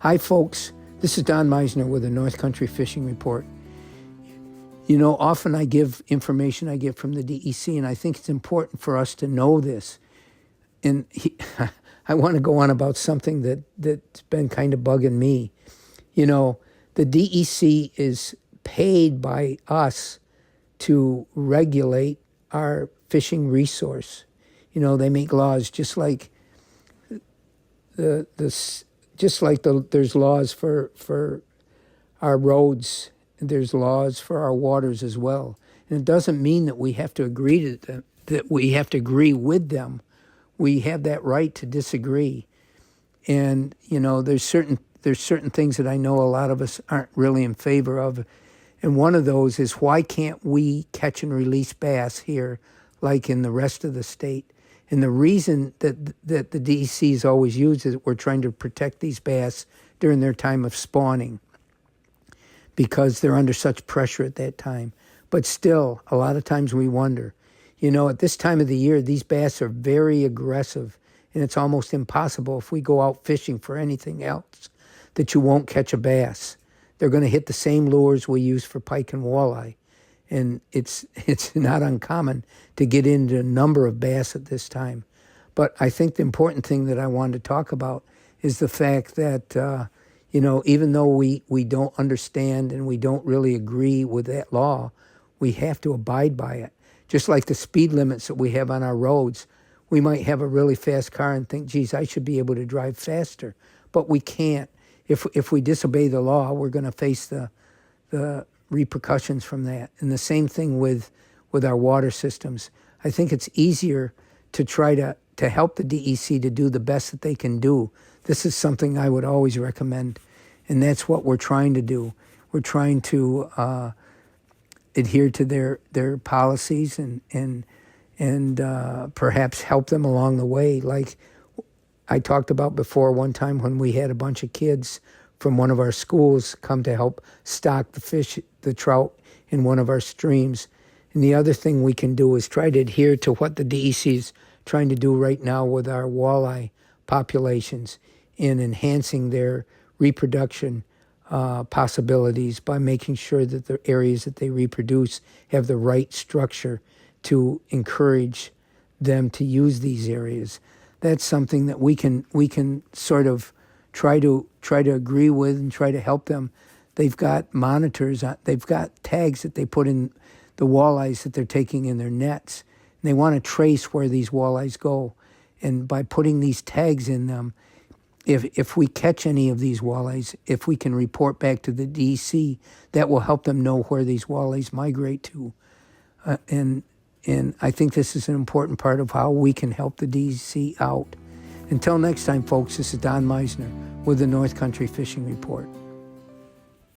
Hi, folks. This is Don Meissner with the North Country Fishing Report. You know, often I give information I get from the DEC, and I think it's important for us to know this. And I want to go on about something that's been kind of bugging me. You know, the DEC is paid by us to regulate our fishing resource. You know, they make laws just like there's laws for our roads. There's laws for our waters as well. And it doesn't mean that we have to agree to them, that we have to agree with them. We have that right to disagree. And, you know, there's certain things that I know a lot of us aren't really in favor of. And one of those is, why can't we catch and release bass here like in the rest of the state? And the reason that the DEC is always used is we're trying to protect these bass during their time of spawning, because they're under such pressure at that time. But still, a lot of times we wonder, you know, at this time of the year, these bass are very aggressive, and it's almost impossible if we go out fishing for anything else that you won't catch a bass. They're going to hit the same lures we use for pike and walleye. And it's not uncommon to get into a number of bass at this time. But I think the important thing that I wanted to talk about is the fact that, you know, even though we don't understand and we don't really agree with that law, we have to abide by it. Just like the speed limits that we have on our roads, we might have a really fast car and think, geez, I should be able to drive faster. But we can't. If we disobey the law, we're going to face the repercussions from that. And the same thing with our water systems. I think it's easier to try to help the DEC to do the best that they can do. This is something I would always recommend, and that's what we're trying to do. We're trying to adhere to their policies and perhaps help them along the way. Like I talked about before, one time when we had a bunch of kids from one of our schools come to help stock the trout in one of our streams. And the other thing we can do is try to adhere to what the DEC is trying to do right now with our walleye populations in enhancing their reproduction possibilities by making sure that the areas that they reproduce have the right structure to encourage them to use these areas. That's something that we can sort of try to agree with and try to help them. They've got monitors, they've got tags that they put in the walleyes that they're taking in their nets. And they want to trace where these walleyes go. And by putting these tags in them, if we catch any of these walleyes, if we can report back to the DEC, that will help them know where these walleyes migrate to. And I think this is an important part of how we can help the DEC out. Until next time, folks, this is Don Meissner with the North Country Fishing Report.